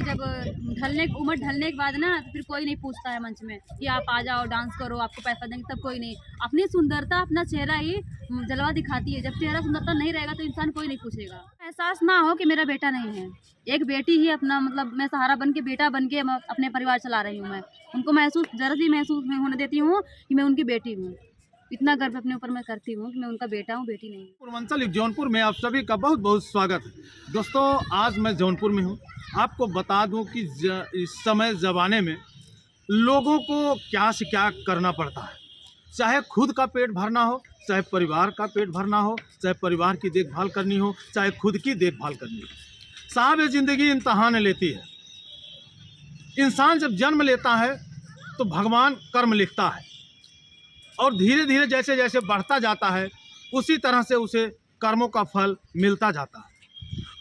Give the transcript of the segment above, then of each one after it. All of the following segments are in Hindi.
जब उम्र ढलने के बाद ना तो फिर कोई नहीं पूछता है मंच में कि आप आ जाओ डांस करो आपको पैसा देंगे, तब कोई नहीं। अपनी सुंदरता अपना चेहरा ही जलवा दिखाती है। जब चेहरा सुंदरता नहीं रहेगा तो इंसान कोई नहीं पूछेगा। एहसास ना हो कि मेरा बेटा नहीं है, एक बेटी ही अपना मतलब मैं सहारा बन के बेटा बन के अपने परिवार चला रही हूँ। मैं उनको जरा सी महसूस नहीं होने देती हूँ कि मैं उनकी बेटी हूँ। इतना गर्व अपने ऊपर मैं करती हूँ कि मैं उनका बेटा हूँ, बेटी नहीं। पूर्वांचल जौनपुर में आप सभी का बहुत बहुत स्वागत है। दोस्तों, आज मैं जौनपुर में हूँ। आपको बता दूं कि इस समय ज़माने में लोगों को क्या से क्या करना पड़ता है। चाहे खुद का पेट भरना हो, चाहे परिवार का पेट भरना हो, चाहे परिवार की देखभाल करनी हो, चाहे खुद की देखभाल करनी हो। साहब, ये ज़िंदगी इम्तहान लेती है। इंसान जब जन्म लेता है तो भगवान कर्म लिखता है और धीरे धीरे जैसे जैसे बढ़ता जाता है उसी तरह से उसे कर्मों का फल मिलता जाता है।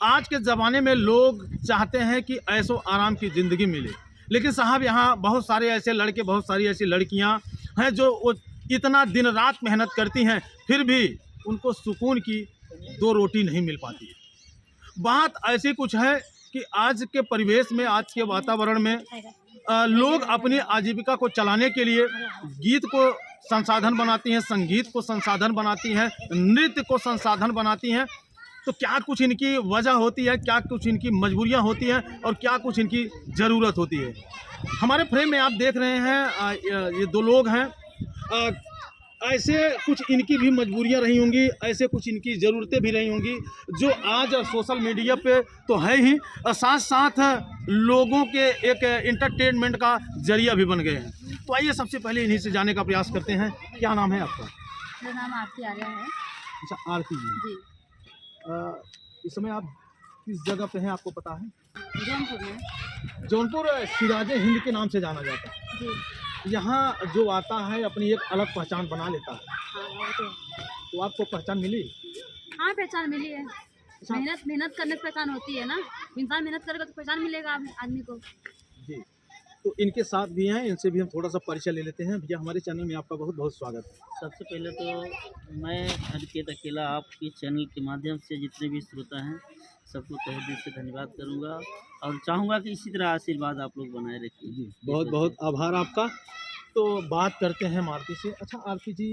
आज के ज़माने में लोग चाहते हैं कि ऐशो आराम की ज़िंदगी मिले, लेकिन साहब यहाँ बहुत सारे ऐसे लड़के, बहुत सारी ऐसी लड़कियाँ हैं जो वो इतना दिन रात मेहनत करती हैं, फिर भी उनको सुकून की दो रोटी नहीं मिल पाती है। बात ऐसी कुछ है कि आज के परिवेश में, आज के वातावरण में लोग अपनी आजीविका को चलाने के लिए गीत को संसाधन बनाती हैं, संगीत को संसाधन बनाती हैं, नृत्य को संसाधन बनाती हैं। तो क्या कुछ इनकी वजह होती है, क्या कुछ इनकी मजबूरियां होती हैं और क्या कुछ इनकी ज़रूरत होती है। हमारे फ्रेम में आप देख रहे हैं ये दो लोग हैं। ऐसे कुछ इनकी भी मजबूरियां रही होंगी, ऐसे कुछ इनकी ज़रूरतें भी रही होंगी जो आज सोशल मीडिया पे तो है ही, साथ साथ लोगों के एक इंटरटेनमेंट का जरिया भी बन गए हैं। तो आइए सबसे पहले इन्हीं से जानने का प्रयास करते हैं। क्या नाम है आपका? मेरा नाम आरती आर्या है। अच्छा, आरती जी। इस समय आप किस जगह पे हैं, आपको पता है? जौनपुर में। जौनपुर सिराजे हिंद के नाम से जाना जाता है जी। यहाँ जो आता है अपनी एक अलग पहचान बना लेता है। हाँ, वो तो आपको पहचान मिली? हाँ, पहचान मिली है। मेहनत करने से पहचान होती है ना। इंसान मेहनत करेगा तो पहचान मिलेगा आदमी को। जी। तो इनके साथ भी हैं, इनसे भी हम थोड़ा सा परिचय ले लेते हैं। भैया, हमारे चैनल में आपका बहुत बहुत स्वागत है। सबसे पहले तो मैं अनिकेत अकेला आपके चैनल के माध्यम से जितने भी श्रोता हैं सबको तहे दिल से धन्यवाद करूंगा और चाहूँगा कि इसी तरह आशीर्वाद आप लोग बनाए रखिए। जी, बहुत बहुत आभार आपका। तो बात करते हैं हम आरती से। अच्छा आरती जी,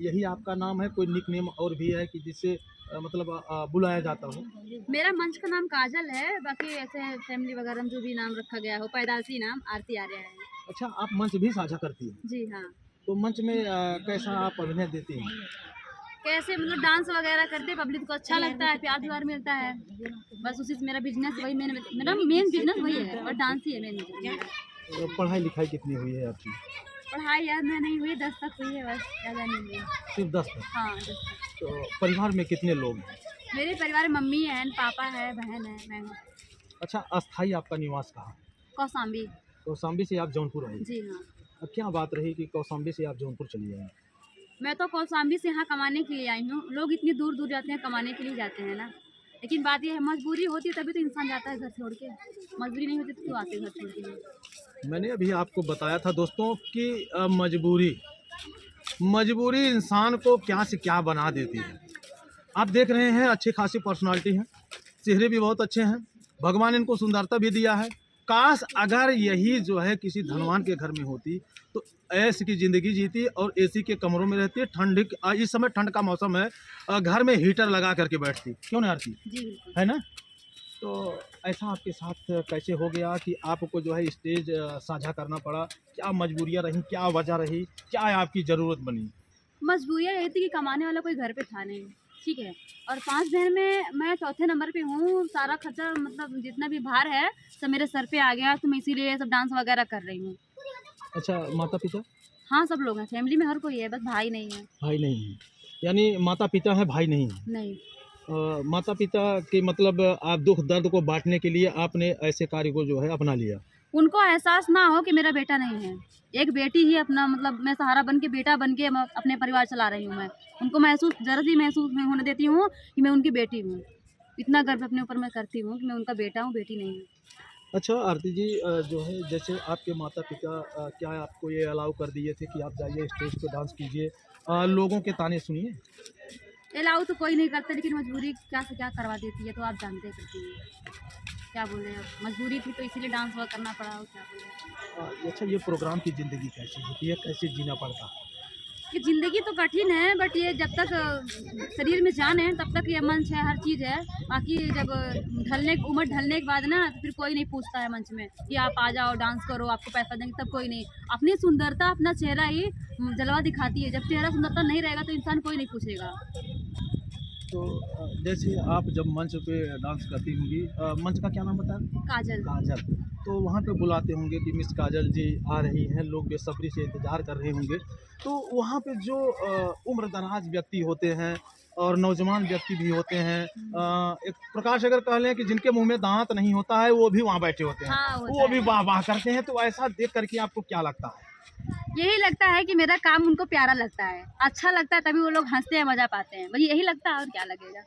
यही आपका नाम है, कोई निक नेम और भी है कि जिससे मतलब बुलाया जाता हो? मेरा मंच का नाम काजल है, बाकी ऐसे फैमिली वगैरह में जो भी नाम रखा गया हो, पैदाइशी नाम आरती आर्या है। अच्छा, आप मंच भी साझा करती हैं? जी हाँ। तो मंच में कैसा आप अभिनय देती हैं? कैसे मतलब डांस वगैरह करते, पब्लिक को अच्छा लगता है, प्यार दुलार मिलता है। बस उसी से मेरा बिजनेस वही मेरा मेन बिजनेस वही है और डांस ही है मेन बिजनेस। पढ़ाई लिखाई कितनी हुई है आपकी? पढ़ाई याद में नहीं हुई, 10 तक हुई है बस, ज़्यादा नहीं हुई। सिर्फ 10 तक? हाँ, 10 तक। तो परिवार में कितने लोग हैं? मेरे परिवार में मम्मी है, पापा है, बहन है, मैं हूँ। अच्छा, अस्थाई आपका निवास कहाँ? कौशाम्बी। कौशाम्बी से आप जौनपुर आए? जी हाँ। अब क्या बात रही कि कौशाम्बी से आप जौनपुर चली आए? मैं तो कौशाम्बी से यहाँ कमाने के लिए आई हूँ। लोग इतनी दूर दूर जाते हैं, कमाने के लिए जाते हैं ना। लेकिन बात यह है, मजबूरी होती है तभी तो इंसान जाता है घर छोड़ के। मजबूरी नहीं होती तो क्यों आते घर छोड़ के। मैंने अभी आपको बताया था दोस्तों कि मजबूरी इंसान को क्या से क्या बना देती है। आप देख रहे हैं अच्छी खासी पर्सनालिटी है, चेहरे भी बहुत अच्छे हैं, भगवान इनको सुंदरता भी दिया है। काश अगर यही जो है किसी धनवान के घर में होती तो ऐसी की ज़िंदगी जीती और एसी के कमरों में रहती। इस समय ठंड का मौसम है, घर में हीटर लगा करके बैठती, क्यों नहीं आरती? जी बिल्कुल। है ना? तो ऐसा आपके साथ कैसे हो गया कि आपको जो है स्टेज साझा करना पड़ा? क्या मजबूरियाँ रहीं, क्या वजह रही, क्या आपकी ज़रूरत बनी? मजबूरियाँ यही थी कि कमाने वाला कोई घर पे था नहीं, ठीक है। और 5 बहन में मैं चौथे नंबर पे हूँ। सारा खर्चा मतलब जितना भी भार है सब मेरे सर पे आ गया, तो मैं इसीलिए सब डांस वगैरह कर रही हूँ। अच्छा, माता पिता? हाँ, सब लोग हैं, फैमिली में हर कोई है, बस भाई नहीं है। भाई नहीं है, यानी माता पिता है, भाई नहीं है। नहीं। माता पिता के मतलब आप दुख दर्द को बांटने के लिए आपने ऐसे कार्य को जो है अपना लिया। उनको एहसास ना हो कि मेरा बेटा नहीं है, एक बेटी ही अपना मतलब मैं सहारा बन के बेटा बन के अपने परिवार चला रही हूँ। मैं उनको जरा सी महसूस नहीं होने देती हूँ कि मैं उनकी बेटी हूँ। इतना गर्व अपने ऊपर मैं करती हूँ कि मैं उनका बेटा हूँ, बेटी नहीं हूँ। अच्छा आरती जी, जो है जैसे आपके माता पिता क्या आपको ये अलाउ कर दिए थे कि आप जाइए स्टेज पे डांस कीजिए, लोगों के ताने सुनिए? अलाउ तो कोई नहीं करता, लेकिन मजबूरी क्या से क्या करवा देती है, तो आप जानते करती हैं। क्या बोले, अब मजबूरी थी तो इसीलिए डांस वर्क करना पड़ा, और क्या बोले। अच्छा, ये प्रोग्राम की ज़िंदगी कैसी होती है, कैसे जीना पड़ता है? ये ज़िंदगी तो कठिन है, बट ये जब तक शरीर में जान है तब तक ये मंच है, हर चीज़ है। बाकी जब उम्र ढलने के बाद ना तो फिर कोई नहीं पूछता है मंच में कि आप आ जाओ डांस करो, आपको पैसा देंगे, तब कोई नहीं। अपनी सुंदरता, अपना चेहरा ही जलवा दिखाती है। जब चेहरा सुंदरता नहीं रहेगा तो इंसान कोई नहीं पूछेगा। तो जैसे आप जब मंच पे डांस करती होंगी, मंच का क्या नाम बताया? काजल। काजल। तो वहाँ पे बुलाते होंगे कि मिस काजल जी आ रही हैं, लोग बेसब्री से इंतज़ार कर रहे होंगे। तो वहाँ पे जो उम्रदराज व्यक्ति होते हैं और नौजवान व्यक्ति भी होते हैं, एक प्रकार से अगर कह लें कि जिनके मुंह में दांत नहीं होता है, वो भी वहाँ बैठे होते हैं। हाँ, होता वो भी है। वाह वाह करते हैं। तो ऐसा देख करके आपको क्या लगता है? यही लगता है कि मेरा काम उनको प्यारा लगता है, अच्छा लगता है, तभी वो लोग हंसते हैं, मजा पाते हैं। बस यही लगता है, और क्या लगेगा।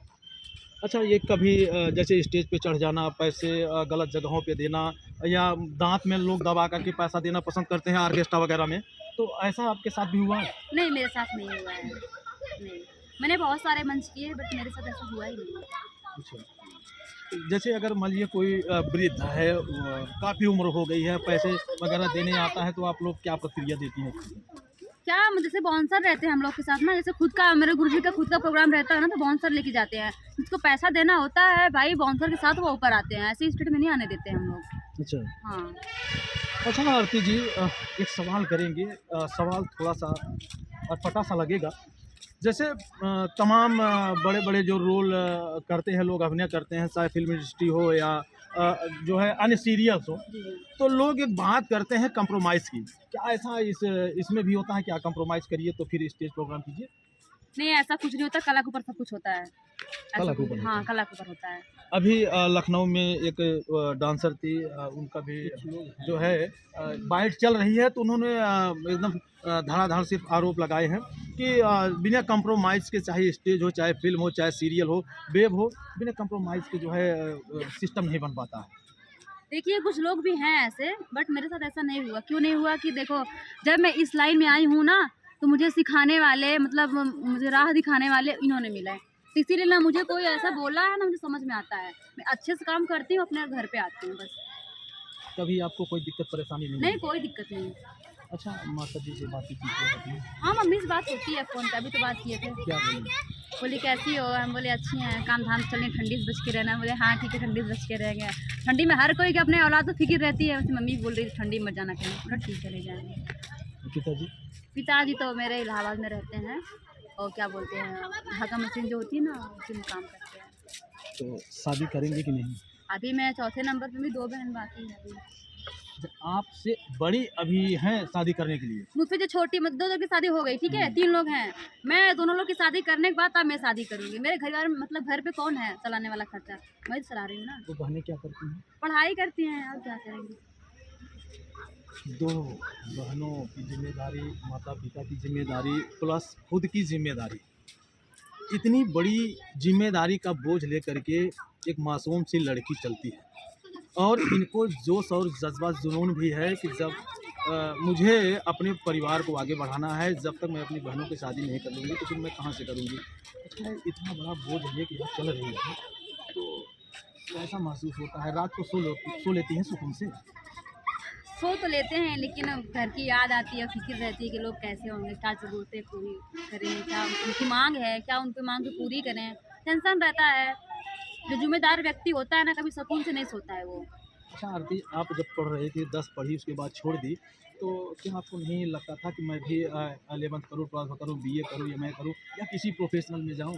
अच्छा, ये कभी जैसे स्टेज पे चढ़ जाना, पैसे गलत जगहों पे देना, या दांत में लोग दबा करके पैसा देना पसंद करते हैं ऑर्केस्ट्रा वगैरह में, तो ऐसा आपके साथ भी हुआ है? नहीं, मेरे साथ नहीं हुआ है। नहीं, मैंने बहुत सारे मंच किए, बट मेरे साथ ऐसा हुआ ही नहीं। अच्छा, जैसे अगर मान लीजिए कोई वृद्ध है, काफ़ी उम्र हो गई है, पैसे वगैरह देने आता है, तो आप लोग क्या प्रतिक्रिया देती हैं? क्या, जैसे बाउंसर रहते हैं हम लोग के साथ ना, जैसे खुद का मेरे गुरुजी का खुद का प्रोग्राम रहता है ना, तो बाउंसर लेके जाते हैं। जिसको पैसा देना होता है भाई, बाउंसर के साथ वो ऊपर आते हैं, ऐसे स्टेट में नहीं आने देते हम लोग। अच्छा। हाँ। अच्छा आरती जी, एक सवाल करेंगे, सवाल थोड़ा सा अटपटा सा लगेगा। जैसे तमाम बड़े बड़े जो रोल करते हैं लोग, अभिनय करते हैं, चाहे फिल्म इंडस्ट्री हो या जो है अन्य सीरियल्स हो, तो लोग एक बात करते हैं कंप्रोमाइज़ की। क्या ऐसा इसमें भी होता है? क्या कंप्रोमाइज़ करिए तो फिर स्टेज प्रोग्राम कीजिए? नहीं, ऐसा कुछ नहीं होता, कला के ऊपर सब कुछ होता है। कला ऐसा के ऊपर कुछ, होता हाँ, है। कला के ऊपर होता है। अभी लखनऊ में एक डांसर थी, उनका भी जो है बाइट चल रही है, तो उन्होंने एकदम धड़ाधड़ से आरोप लगाए हैं कि बिना कंप्रोमाइज़ के, चाहे स्टेज हो, चाहे फिल्म हो, चाहे सीरियल हो, वेब हो, बिना कंप्रोमाइज़ के जो है सिस्टम नहीं बन पाता है। देखिए, कुछ लोग भी हैं ऐसे, बट मेरे साथ ऐसा नहीं हुआ। क्यों नहीं हुआ कि देखो, जब मैं इस लाइन में आई हूँ ना, तो मुझे सिखाने वाले, मतलब मुझे राह दिखाने वाले इन्होंने मिला है। तो इसीलिए ना मुझे कोई ऐसा बोला है, ना मुझे समझ में आता है। मैं अच्छे से काम करती हूँ, अपने घर पे आती हूँ बस। कभी आपको कोई दिक्कत परेशानी नहीं नहीं, हुई? कोई दिक्कत नहीं। अच्छा, माता जी से बातचीत होती है? हाँ, मम्मी से बात होती है फ़ोन पे, अभी तो बात किए थे। क्या बोली? बोली कैसी हो? हम बोले अच्छी हैं, काम धाम चल रही, ठंडी से बच के रहना। बोले हाँ ठीक है, ठंडी से बच के रहेंगे। ठंडी में हर कोई के अपने औलाद को फिक्र रहती है, वैसे मम्मी बोल रही थी ठंडी में मत जाना कहीं। बोला ठीक है, ले जाएंगे। पिताजी? पिताजी तो मेरे इलाहाबाद में रहते हैं, और क्या बोलते हैं, धागा मशीन जो होती है ना, उसी में काम करते हैं। तो शादी करेंगे कि नहीं? अभी मैं चौथे नंबर पे भी, 2 बहन बाकी है अभी। आपसे बड़ी अभी हैं शादी करने के लिए? मुझसे जो छोटी, मतलब 2 लोग की शादी हो गई, ठीक है, 3 लोग हैं। मैं दोनों लोग की शादी करने के बाद तब मैं शादी करूँगी। मेरे घर, मतलब घर पे कौन है चलाने वाला खर्चा? मैं ही चला रही हूँ ना। तो बहनें क्या करती हैं? पढ़ाई करती हैं, और क्या करेंगी। 2 बहनों की जिम्मेदारी, माता पिता की जिम्मेदारी, प्लस खुद की जिम्मेदारी, इतनी बड़ी जिम्मेदारी का बोझ लेकर के एक मासूम सी लड़की चलती है, और इनको जोश और जज्बा जुनून भी है कि जब मुझे अपने परिवार को आगे बढ़ाना है, जब तक मैं अपनी बहनों की शादी नहीं कर लूँगी तो फिर मैं कहाँ से करूँगी। अच्छा, इतना बड़ा बोझ लेके जब चल रही है, तो कैसा महसूस होता है? रात को सो लेती हैं सुकून से? सो तो लेते हैं, लेकिन अब घर की याद आती है, फिक्र रहती है कि लोग कैसे होंगे, क्या ज़रूरतें पूरी करें, क्या उनकी मांग है, क्या उनकी मांग को पूरी करें। टेंशन रहता है। जो जिम्मेदार व्यक्ति होता है ना, कभी सुकून से नहीं सोता है वो। अच्छा आरती, आप जब पढ़ रही थी, 10 पढ़ी उसके बाद छोड़ दी, तो क्या आपको नहीं लगता था कि मैं भी 11th करूँ, 12th करूँ, BA करूँ, या मैं करूँ, या किसी प्रोफेशनल में जाऊँ?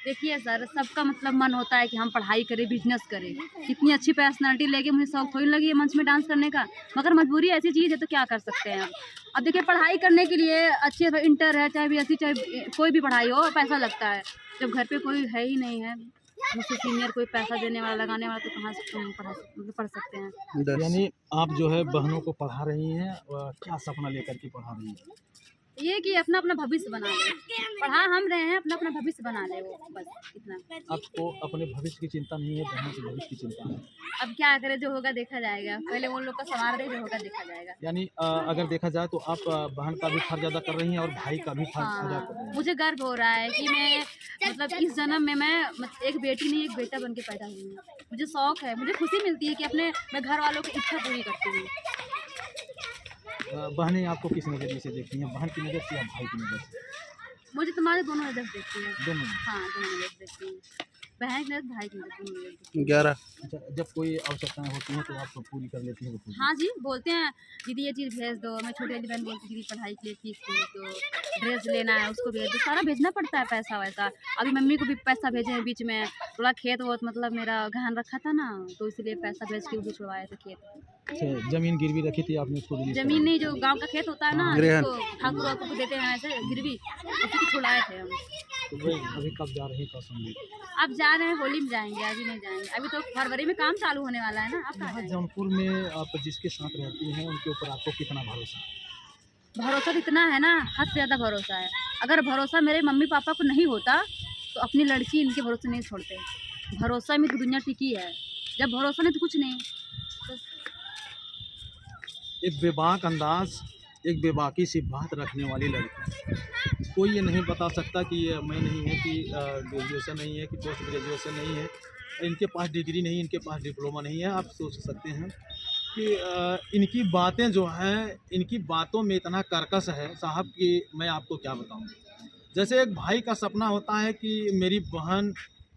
देखिए सर, सबका मतलब मन होता है कि हम पढ़ाई करें, बिजनेस करें। इतनी अच्छी पर्सनालिटी लेके मुझे शौक थोड़ी लगी है मंच में डांस करने का, मगर मजबूरी ऐसी चीज़ है तो क्या कर सकते हैं। अब देखिए, पढ़ाई करने के लिए अच्छी इंटर है, चाहे BSc, चाहे कोई भी पढ़ाई हो, पैसा लगता है। जब घर पे कोई है ही नहीं है, मुझसे सीनियर कोई पैसा देने वाला, लगाने वाला, तो कहाँ से हम पढ़ सकते हैं। यानी आप जो है बहनों को पढ़ा रही हैं, क्या सपना लेकर के पढ़ा रही हैं? ये कि अपना अपना भविष्य बना ले, पढ़ा हम रहे हैं, अपना अपना भविष्य बना ले वो, बस इतना। आपको अपने भविष्य की चिंता नहीं है, बहनों के भविष्य की चिंता है। अब क्या करे, जो होगा देखा जाएगा, पहले उन लोग को संवार दे, जो होगा देखा जाएगा। यानी अगर देखा जाए तो आप बहन का भी फर्ज अदा कर रही हैं और भाई का भी फर्ज अदा हाँ, कर रही हैं। मुझे गर्व हो रहा है कि मैं मतलब इस जन्म में मैं एक बेटी नहीं एक बेटा बन के पैदा हुई हूँ। मुझे शौक है, मुझे खुशी मिलती है कि अपने मैं घर वालों की इच्छा पूरी करती हूँ। बहनें आपको किस नज़रिए से देखती हैं, बहन की नज़र से या भाई की नज़र से? मुझे तुम्हारे दोनों नजर से देखती है। दोनों। हाँ, दोनों नजर से देखती है, बहन की नजर, भाई की नजर, दोनों नजर देखती है। 11 अच्छा, जब कोई आवश्यकताएं होती हैं तो आप पूरी कर लेती हैं वो पूरी? हाँ जी, बोलते हैं दीदी ये चीज़ भेज दो। मैं छोटी वाली बहन बोलती दीदी पढ़ाई के लिए फीस भेज दो, ड्रेस लेना है उसको भेज दो, सारा भेजना पड़ता है पैसा वैसा। अभी मम्मी को भी पैसा भेजे हैं बीच में, थोड़ा खेत बहुत मतलब मेरा गहन रखा था ना, तो इसलिए पैसा भेज के भी छुड़वाए थे खेत। अच्छा, जमीन गिरवी रखी थी आपने, उसको रिलीज जमीन नहीं, जो गांव का खेत होता है ना, ग्रहण। जिसको ठाकुर वाकुर को देते हैं ऐसे गिरवी, उसी को छुड़ाए थे हम। तो अभी कब जा रही कब समझी? अब जा रहे हैं, होली में जाएंगे, अभी नहीं जाएंगे, अभी तो फरवरी में काम चालू होने वाला है ना। अब कहाँ यहाँ जाएंगे? जौनपुर में आप जिसके साथ रहती हैं उनके ऊपर आपको कितना भरोसा है? भरोसा तो इतना है ना, हद से ज़्यादा भरोसा है। अगर भरोसा मेरे मम्मी पापा को नहीं होता तो अपनी लड़की इनके भरोसे नहीं छोड़ते। भरोसा में तो दुनिया टिकी है, जब भरोसा नहीं तो कुछ नहीं। एक बेबाक अंदाज, एक बेबाकी सी बात रखने वाली लड़की, कोई ये नहीं बता सकता कि ये मैं नहीं है कि ग्रेजुएशन नहीं है कि पोस्ट ग्रेजुएशन नहीं है, इनके पास डिग्री नहीं, इनके पास डिप्लोमा नहीं है। आप सोच सकते हैं कि इनकी बातें जो हैं, इनकी बातों में इतना कर्कश है साहब कि मैं आपको क्या बताऊं। जैसे एक भाई का सपना होता है कि मेरी बहन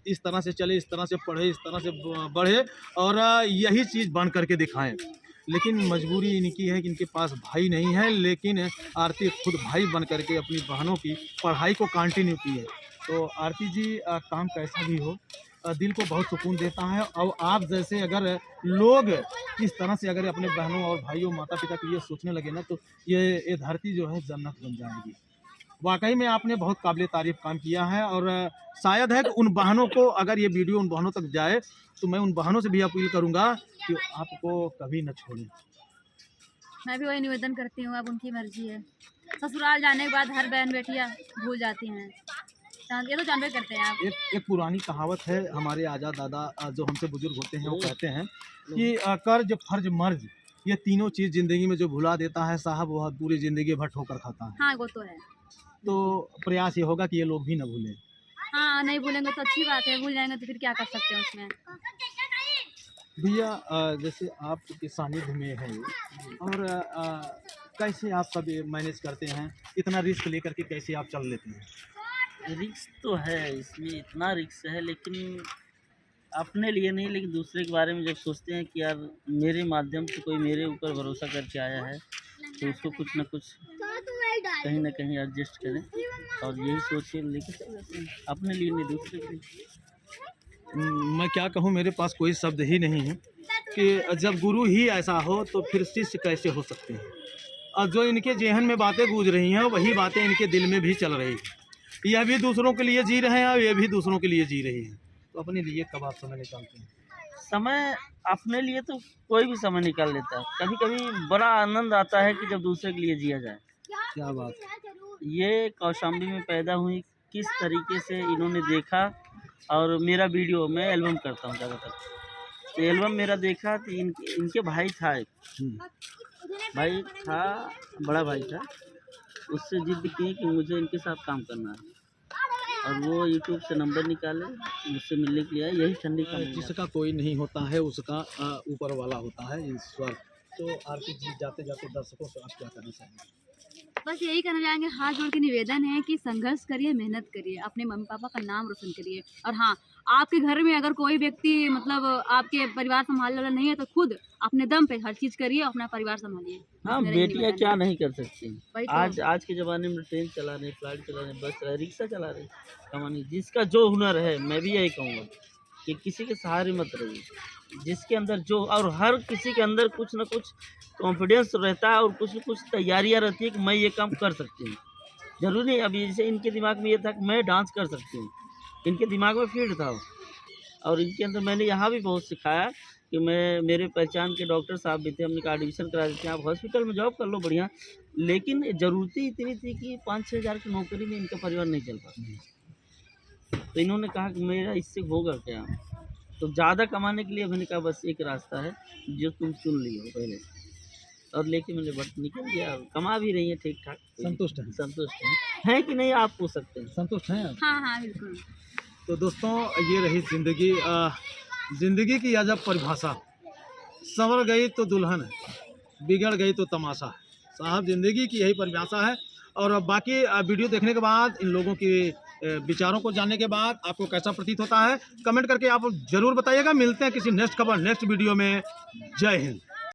इस तरह से चले, इस तरह से पढ़े, इस तरह से बढ़े और यही चीज़ बन करके दिखाएं, लेकिन मजबूरी इनकी है कि इनके पास भाई नहीं है, लेकिन आरती खुद भाई बन करके अपनी बहनों की पढ़ाई को कंटिन्यू की है। तो आरती जी, काम कैसा भी हो, दिल को बहुत सुकून देता है। और आप जैसे अगर लोग इस तरह से अगर अपने बहनों और भाइयों माता पिता के लिए सोचने लगे ना, तो ये धरती जो है जन्नत बन जाएगी। वाकई में आपने बहुत काबिल तारीफ काम किया है और शायद है कि उन बहनों को, अगर ये वीडियो उन बहनों तक जाए तो मैं उन बहनों से भी अपील करूंगा कि आपको कभी न छोड़ें। मैं भी वही निवेदन करती हूँ, अब उनकी मर्जी है। ससुराल जाने के बाद हर बहन बेटियाँ भूल जाती हैं, ये तो जानबे करते हैं आप। एक पुरानी कहावत है, हमारे आजाद दादा जो हमसे बुजुर्ग होते हैं वो कहते हैं कि कर्ज फर्ज मर्ज, ये तीनों चीज़ ज़िंदगी में जो भुला देता है साहब, वह पूरी ज़िंदगी भर ठोकर खाता है। हाँ, वो तो है। तो प्रयास ये होगा कि ये लोग भी न भूलें। हाँ, नहीं भूलेंगे तो अच्छी बात है, भूल जाएंगे तो फिर क्या कर सकते हैं उसमें। भैया, जैसे आप के सानिध्य में है और कैसे आप सब मैनेज करते हैं, इतना रिस्क लेकर के कैसे आप चल लेते हैं? रिक्स तो है इसमें, इतना रिक्स है, लेकिन अपने लिए नहीं, लेकिन दूसरे के बारे में जब सोचते हैं कि यार मेरे माध्यम से कोई मेरे ऊपर भरोसा करके आया है, तो उसको कुछ ना कुछ कहीं ना कहीं एडजस्ट करें, और यही सोच के लेके चल जाते हैं, अपने लिए नहीं दूसरे के लिए। मैं क्या कहूँ, मेरे पास कोई शब्द ही नहीं है कि जब गुरु ही ऐसा हो तो फिर शिष्य कैसे हो सकते हैं। और जो इनके जेहन में बातें गूंज रही हैं वही बातें इनके दिल में भी चल रही हैं। यह भी दूसरों के लिए जी रहे हैं और ये भी दूसरों के लिए जी रही हैं। तो अपने लिए कब आप समय निकालते हैं? समय अपने लिए तो कोई भी समय निकाल लेता है, कभी कभी बड़ा आनंद आता है कि जब दूसरे के लिए जिया जाए। क्या बात है। ये कौशाम्बी में पैदा हुई, किस तरीके से इन्होंने देखा, और मेरा वीडियो मैं एल्बम करता हूँ ज़्यादातर, तो एल्बम मेरा देखा तो इनके भाई था, एक भाई था, बड़ा भाई था, उससे जिद की कि मुझे इनके साथ काम करना है, और वो यूट्यूब से नंबर निकाले, मुझसे मिलने के लिए आए। यही ठंडी का महीना। जिसका कोई नहीं होता है उसका ऊपर वाला होता है, ईश्वर। तो आरती जी, जाते जाते दर्शकों से आप क्या कहना चाहेंगे? बस यही कहना चाहेंगे, हाथ जोड़ के निवेदन है कि संघर्ष करिए, मेहनत करिए, अपने मम्मी पापा का नाम रोशन करिए। और हाँ, आपके घर में अगर कोई व्यक्ति मतलब आपके परिवार संभालने वाला नहीं है तो खुद अपने दम पे हर चीज़ करिए, अपना परिवार संभालिए। हाँ, बेटियाँ क्या नहीं कर सकती हैं। वही तो। आज के ज़माने में ट्रेन चला रहे, फ्लाइट चला रहे, बस चला रहे, रिक्शा चला रहे, कमानी, जिसका जो हुनर है, मैं भी यही कहूँगा कि किसी के सहारे मत रहिए, जिसके अंदर जो, और हर किसी के अंदर कुछ ना कुछ कॉन्फिडेंस रहता है और कुछ न कुछ तैयारियाँ रहती है कि मैं ये काम कर सकती हूँ। जरूरी नहीं, अभी जैसे इनके दिमाग में ये था कि मैं डांस कर सकती हूँ, इनके दिमाग में फील्ड था, और इनके अंदर मैंने यहाँ भी बहुत सिखाया कि मेरे पहचान के डॉक्टर साहब भी थे, हमने कहा एडमिशन करा देते हैं, आप हॉस्पिटल में जॉब कर लो बढ़िया। लेकिन ज़रूरत ही इतनी थी कि 5-6 हज़ार की नौकरी में इनका परिवार नहीं चल पाता। तो इन्होंने कहा कि मेरा इससे होगा क्या? तो ज़्यादा कमाने के लिए मैंने कहा बस एक रास्ता है जो तुम चुन ली हो पहले से। और लेके मैंने बट निकल गया, कमा भी रही है ठीक ठाक। संतुष्ट हैं? संतुष्ट है कि नहीं आप पूछ सकते हैं। संतुष्ट हैं आप? हाँ हाँ बिल्कुल। तो दोस्तों ये रही ज़िंदगी, ज़िंदगी की अजब परिभाषा। संवर गई तो दुल्हन है, बिगड़ गई तो तमाशा है। साहब ज़िंदगी की यही परिभाषा है। और बाकी वीडियो देखने के बाद, इन लोगों के विचारों को जानने के बाद आपको कैसा प्रतीत होता है, कमेंट करके आप ज़रूर बताइएगा। मिलते हैं किसी नेक्स्ट खबर, नेक्स्ट वीडियो में। जय हिंद।